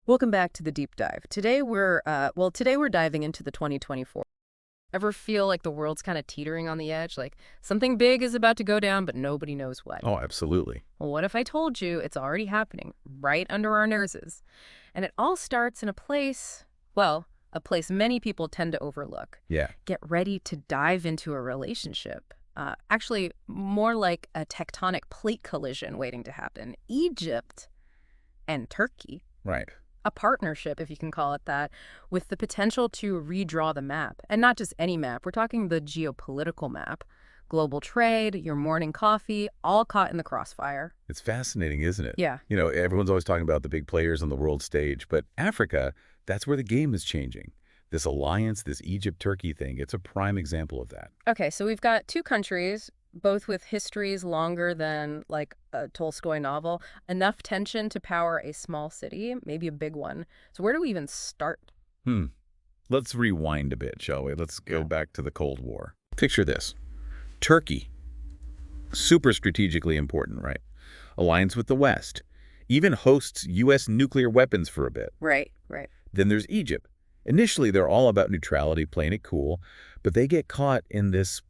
Welcome back to the deep dive. Today we're diving into the 2024. Ever feel like the world's kind of teetering on the edge? Like something big is about to go down, but nobody knows what. Oh, absolutely. Well, what if I told you it's already happening right under our noses? And it all starts in a place many people tend to overlook. Yeah. Get ready to dive into a relationship. Actually, more like a tectonic plate collision waiting to happen. Egypt and Turkey. Right. A partnership, if you can call it that, with the potential to redraw the map. And not just any map, we're talking the geopolitical map. Global trade, your morning coffee, all caught in the crossfire. It's fascinating, isn't it? Yeah. Everyone's always talking about the big players on the world stage, but Africa, that's where the game is changing. This alliance, this Egypt-Turkey thing, it's a prime example of that. Okay, so we've got two countries, both with histories longer than, like, a Tolstoy novel. Enough tension to power a small city, maybe a big one. So where do we even start? Let's rewind a bit, shall we? Let's go Yeah. back to the Cold War. Picture this. Turkey, super strategically important, right? Alliance with the West, even hosts U.S. nuclear weapons for a bit. Right, right. Then there's Egypt. Initially, they're all about neutrality, playing it cool, but they get caught in this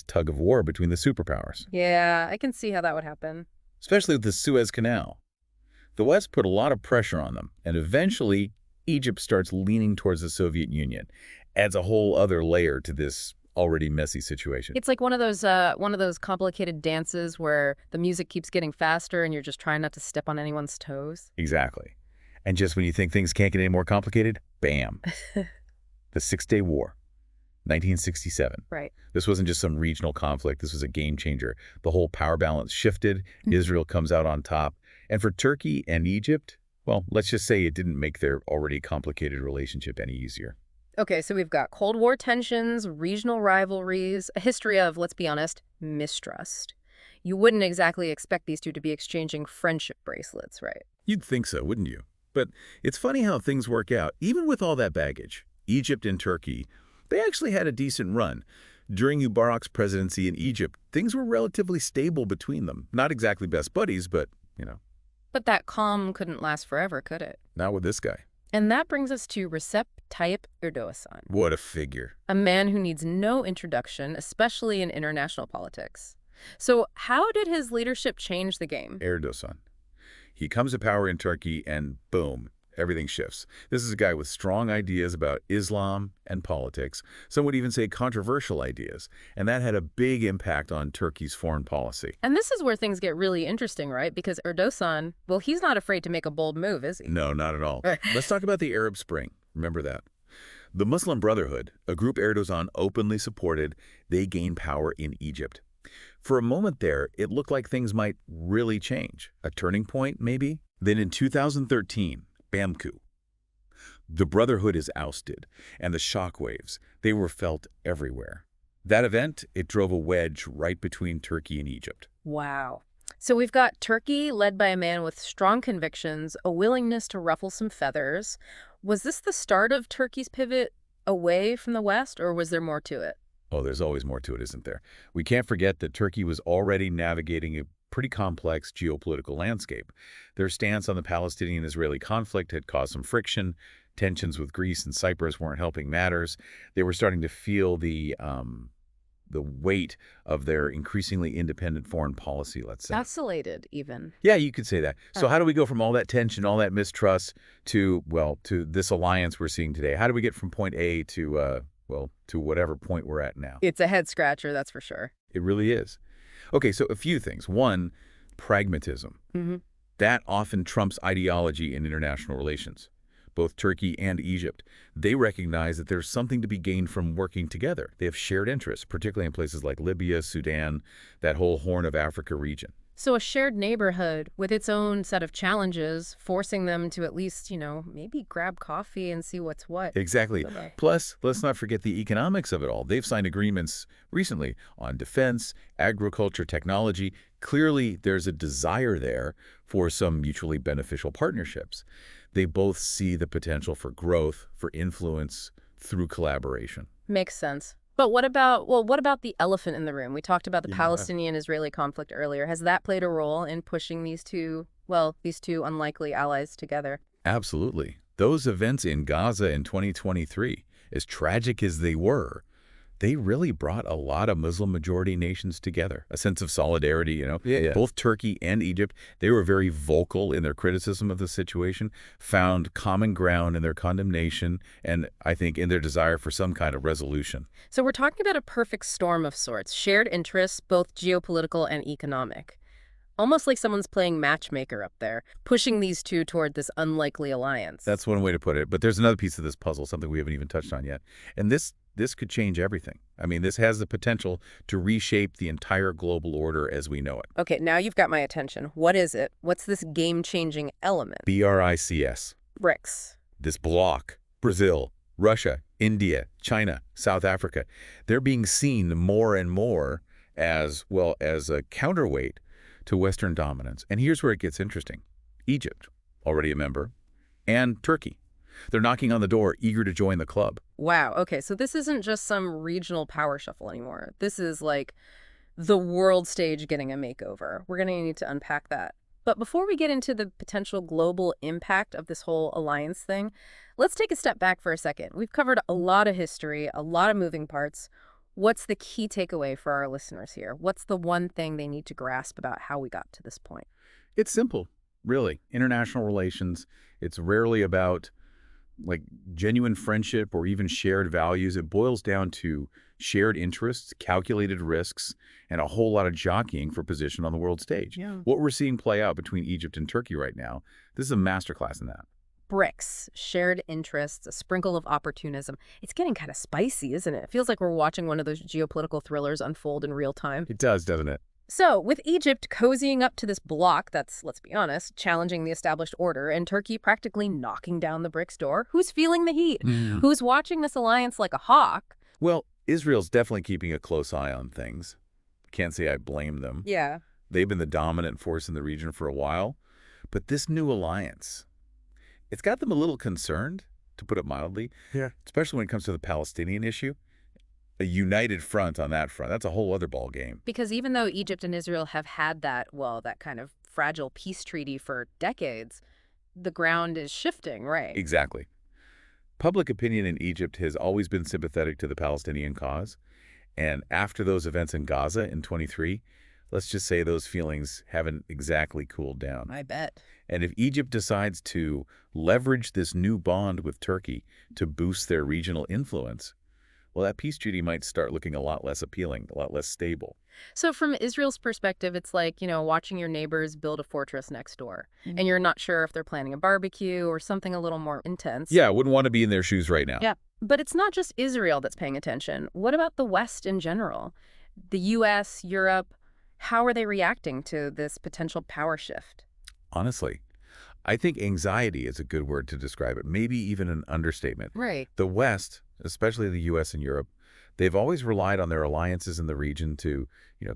tug of war between the superpowers, Yeah, I can see how that would happen. especially with the Suez Canal. The West put a lot of pressure on them, and eventually, Egypt starts leaning towards the Soviet Union. Adds a whole other layer to this already messy situation. It's like one of those complicated dances where the music keeps getting faster and you're just trying not to step on anyone's toes. Exactly. And just when you think things can't get any more complicated, bam. The Six-Day War, 1967. Right. This wasn't just some regional conflict. This was a game changer. The whole power balance shifted. Israel comes out on top. And for Turkey and Egypt, well, let's just say it didn't make their already complicated relationship any easier. Okay, so we've got Cold War tensions, regional rivalries, a history of, let's be honest, mistrust. You wouldn't exactly expect these two to be exchanging friendship bracelets, right? You'd think so, wouldn't you? But it's funny how things work out. Even with all that baggage, Egypt and Turkey, they actually had a decent run. During Mubarak's presidency in Egypt, things were relatively stable between them. Not exactly best buddies, but, But that calm couldn't last forever, could it? not with this guy. And that brings us to Recep Tayyip Erdoğan, What a figure. a man who needs no introduction, especially in international politics. So how did his leadership change the game? Erdoğan. He comes to power in Turkey and boom, everything shifts. This is a guy with strong ideas about Islam and politics. Some would even say controversial ideas. And that had a big impact on Turkey's foreign policy. And this is where things get really interesting, right? Because Erdoğan, well, he's not afraid to make a bold move, is he? No, not at all. Let's talk about the Arab Spring. Remember that. The Muslim Brotherhood, a group Erdoğan openly supported, they gained power in Egypt. For a moment there, it looked like things might really change. A turning point, maybe? Then in 2013, bam coup. The Brotherhood is ousted, and the shockwaves, they were felt everywhere. That event, it drove a wedge right between Turkey and Egypt. Wow. So we've got Turkey led by a man with strong convictions, a willingness to ruffle some feathers. Was this the start of Turkey's pivot away from the West, or was there more to it? Oh, there's always more to it, isn't there? We can't forget that Turkey was already navigating a pretty complex geopolitical landscape. Their stance on the Palestinian-Israeli conflict had caused some friction. Tensions with Greece and Cyprus weren't helping matters. They were starting to feel the weight of their increasingly independent foreign policy, let's say. Vacillated, even. Yeah, you could say that. So how do we go from all that tension, all that mistrust to this alliance we're seeing today? How do we get from point A to whatever point we're at now? It's a head scratcher, that's for sure. It really is. Okay, so a few things. One, pragmatism. That often trumps ideology in international relations. Both Turkey and Egypt, they recognize that there's something to be gained from working together. They have shared interests, particularly in places like Libya, Sudan, that whole Horn of Africa region. So a shared neighborhood with its own set of challenges, forcing them to at least, maybe grab coffee and see what's what. Exactly. Okay. Plus, let's not forget the economics of it all. They've signed agreements recently on defense, agriculture, technology. Clearly, there's a desire there for some mutually beneficial partnerships. They both see the potential for growth, for influence through collaboration. Makes sense. But what about the elephant in the room? We talked about the Palestinian-Israeli conflict earlier. Has that played a role in pushing these two unlikely allies together? Absolutely. Those events in Gaza in 2023, as tragic as they were, they really brought a lot of Muslim-majority nations together, a sense of solidarity, Yeah. Both Turkey and Egypt, they were very vocal in their criticism of the situation, found common ground in their condemnation, and I think in their desire for some kind of resolution. So we're talking about a perfect storm of sorts, shared interests, both geopolitical and economic. Almost like someone's playing matchmaker up there, pushing these two toward this unlikely alliance. That's one way to put it. But there's another piece of this puzzle, something we haven't even touched on yet. And this could change everything. I mean, this has the potential to reshape the entire global order as we know it. Okay, now you've got my attention. What is it? What's this game-changing element? BRICS. BRICS. This bloc, Brazil, Russia, India, China, South Africa, they're being seen more and more as, well, as a counterweight to Western dominance. And here's where it gets interesting. Egypt, already a member, and Turkey. They're knocking on the door, eager to join the club. Wow, okay, so this isn't just some regional power shuffle anymore. This is like the world stage getting a makeover. We're going to need to unpack that. But before we get into the potential global impact of this whole alliance thing, let's take a step back for a second. We've covered a lot of history, a lot of moving parts. What's the key takeaway for our listeners here? What's the one thing they need to grasp about how we got to this point? It's simple, really. International relations, it's rarely about like genuine friendship or even shared values. It boils down to shared interests, calculated risks, and a whole lot of jockeying for position on the world stage. Yeah. What we're seeing play out between Egypt and Turkey right now, this is a masterclass in that. BRICS, shared interests, a sprinkle of opportunism. It's getting kind of spicy, isn't it? It feels like we're watching one of those geopolitical thrillers unfold in real time. It does, doesn't it? So, with Egypt cozying up to this bloc that's, let's be honest, challenging the established order, and Turkey practically knocking down the BRICS door, who's feeling the heat? Who's watching this alliance like a hawk? Well, Israel's definitely keeping a close eye on things. Can't say I blame them. Yeah. They've been the dominant force in the region for a while. But this new alliance, it's got them a little concerned, to put it mildly. Yeah. Especially when it comes to the Palestinian issue. A united front on that front, that's a whole other ball game. Because even though Egypt and Israel have had that, well, that kind of fragile peace treaty for decades, the ground is shifting, right? Exactly. Public opinion in Egypt has always been sympathetic to the Palestinian cause. And after those events in Gaza in 23, let's just say those feelings haven't exactly cooled down. I bet. And if Egypt decides to leverage this new bond with Turkey to boost their regional influence, well, that peace treaty might start looking a lot less appealing, a lot less stable. So from Israel's perspective, it's like, watching your neighbors build a fortress next door, and you're not sure if they're planning a barbecue or something a little more intense. Yeah, I wouldn't want to be in their shoes right now. Yeah. But it's not just Israel that's paying attention. What about the West in general? The U.S., Europe, how are they reacting to this potential power shift? Honestly, I think anxiety is a good word to describe it, maybe even an understatement. Right. The West, especially the U.S. and Europe, they've always relied on their alliances in the region to,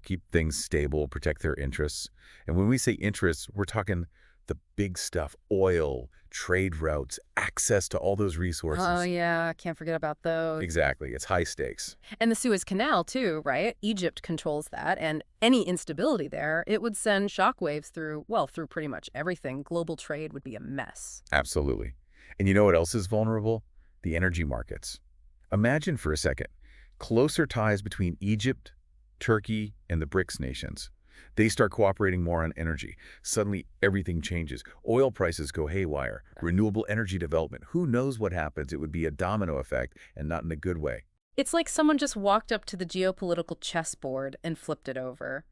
keep things stable, protect their interests. And when we say interests, we're talking the big stuff, oil, trade routes, access to all those resources. Oh, yeah. Can't forget about those. Exactly. It's high stakes. And the Suez Canal, too, right? Egypt controls that. And any instability there, it would send shockwaves through pretty much everything. Global trade would be a mess. Absolutely. And you know what else is vulnerable? The energy markets. Imagine for a second, closer ties between Egypt, Turkey, and the BRICS nations. They start cooperating more on energy. Suddenly, everything changes. Oil prices go haywire. Renewable energy development. Who knows what happens? It would be a domino effect, and not in a good way. It's like someone just walked up to the geopolitical chessboard and flipped it over.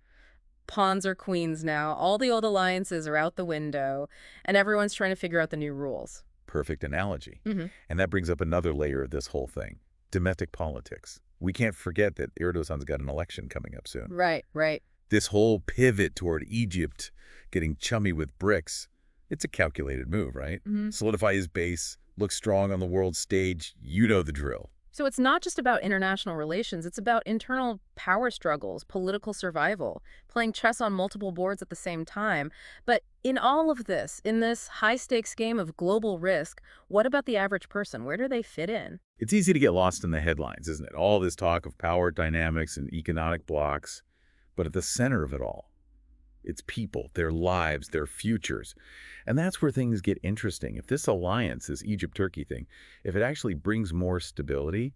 Pawns are queens now. All the old alliances are out the window, and everyone's trying to figure out the new rules. Perfect analogy. Mm-hmm. And that brings up another layer of this whole thing. Domestic politics. We can't forget that Erdogan's got an election coming up soon. Right, right. This whole pivot toward Egypt getting chummy with BRICS, it's a calculated move, right? Mm-hmm. Solidify his base, look strong on the world stage. You know the drill. So it's not just about international relations. It's about internal power struggles, political survival, playing chess on multiple boards at the same time. But in all of this, in this high-stakes game of global risk, what about the average person? Where do they fit in? It's easy to get lost in the headlines, isn't it? All this talk of power dynamics and economic blocks. But at the center of it all, its people, their lives, their futures. And that's where things get interesting. If this alliance, this Egypt-Turkey thing, if it actually brings more stability,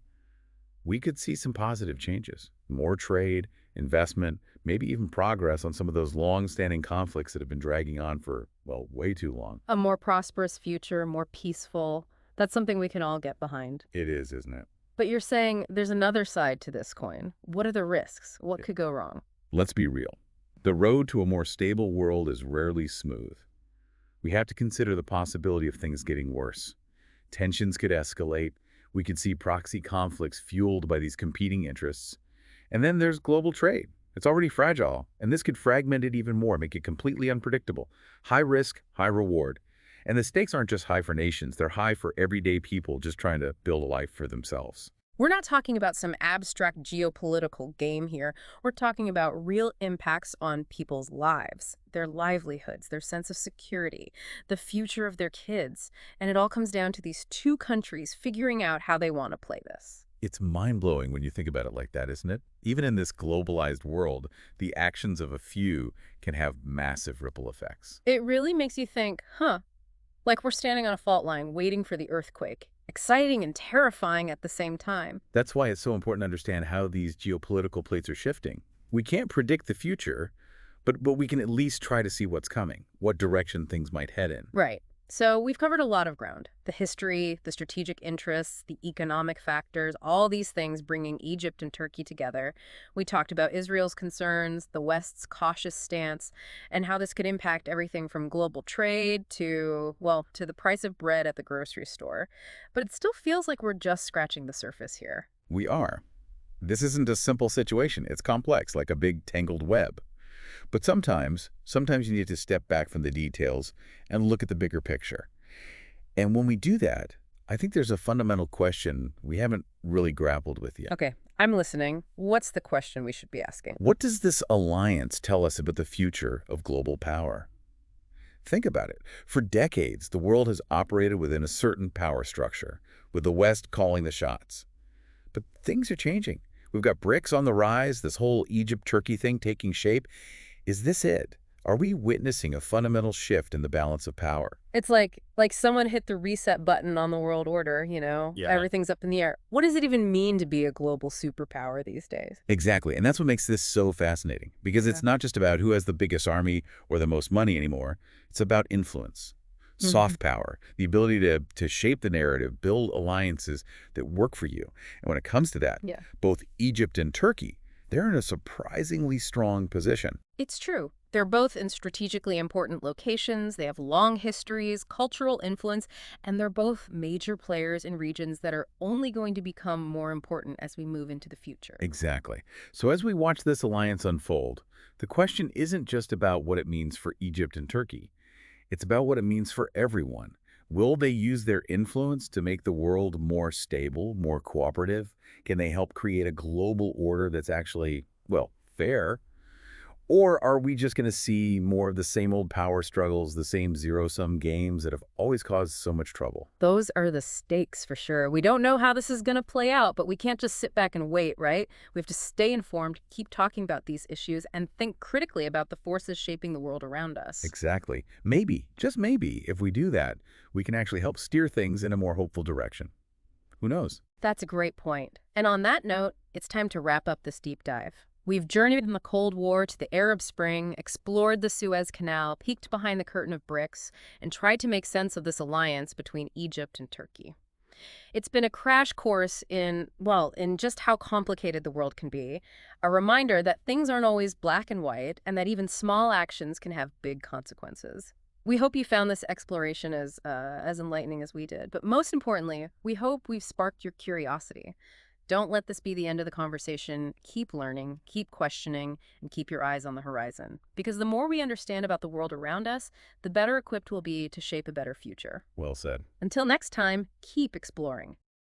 we could see some positive changes. More trade, investment, maybe even progress on some of those long-standing conflicts that have been dragging on for, well, way too long. A more prosperous future, more peaceful. That's something we can all get behind. It is, isn't it? But you're saying there's another side to this coin. What are the risks? What could go wrong? Let's be real. The road to a more stable world is rarely smooth. We have to consider the possibility of things getting worse. Tensions could escalate. We could see proxy conflicts fueled by these competing interests. And then there's global trade. It's already fragile, and this could fragment it even more, make it completely unpredictable. High risk, high reward. And the stakes aren't just high for nations, they're high for everyday people just trying to build a life for themselves. We're not talking about some abstract geopolitical game here. We're talking about real impacts on people's lives, their livelihoods, their sense of security, the future of their kids. And it all comes down to these two countries figuring out how they want to play this. It's mind-blowing when you think about it like that, isn't it? Even in this globalized world, the actions of a few can have massive ripple effects. It really makes you think, huh, like we're standing on a fault line waiting for the earthquake. Exciting and terrifying at the same time. That's why it's so important to understand how these geopolitical plates are shifting. We can't predict the future, but we can at least try to see what's coming, what direction things might head in. Right. So we've covered a lot of ground. The history, the strategic interests, the economic factors, all these things bringing Egypt and Turkey together. We talked about Israel's concerns, the West's cautious stance, and how this could impact everything from global trade to, well, to the price of bread at the grocery store. But it still feels like we're just scratching the surface here. We are. This isn't a simple situation. It's complex, like a big tangled web. But sometimes you need to step back from the details and look at the bigger picture. And when we do that, I think there's a fundamental question we haven't really grappled with yet. Okay, I'm listening. What's the question we should be asking? What does this alliance tell us about the future of global power? Think about it. For decades, the world has operated within a certain power structure, with the West calling the shots. But things are changing. We've got BRICS on the rise, this whole Egypt-Turkey thing taking shape. Is this it? Are we witnessing a fundamental shift in the balance of power? It's like someone hit the reset button on the world order, you know? Yeah. Everything's up in the air. What does it even mean to be a global superpower these days? Exactly. And that's what makes this so fascinating, because it's not just about who has the biggest army or the most money anymore. It's about influence, soft power, the ability to shape the narrative, build alliances that work for you. And when it comes to that, Yeah. both Egypt and Turkey, they're in a surprisingly strong position. It's true. They're both in strategically important locations, they have long histories, cultural influence, and they're both major players in regions that are only going to become more important as we move into the future. Exactly. So as we watch this alliance unfold, the question isn't just about what it means for Egypt and Turkey. It's about what it means for everyone. Will they use their influence to make the world more stable, more cooperative? Can they help create a global order that's actually, well, fair? Or are we just going to see more of the same old power struggles, the same zero-sum games that have always caused so much trouble? Those are the stakes for sure. We don't know how this is going to play out, but we can't just sit back and wait, right? We have to stay informed, keep talking about these issues, and think critically about the forces shaping the world around us. Exactly. Maybe, just maybe, if we do that, we can actually help steer things in a more hopeful direction. Who knows? That's a great point. And on that note, it's time to wrap up this deep dive. We've journeyed from the Cold War to the Arab Spring, explored the Suez Canal, peeked behind the curtain of BRICS, and tried to make sense of this alliance between Egypt and Turkey. It's been a crash course in just how complicated the world can be, a reminder that things aren't always black and white, and that even small actions can have big consequences. We hope you found this exploration as enlightening as we did, but most importantly, we hope we've sparked your curiosity. Don't let this be the end of the conversation. Keep learning, keep questioning, and keep your eyes on the horizon. Because the more we understand about the world around us, the better equipped we'll be to shape a better future. Well said. Until next time, keep exploring.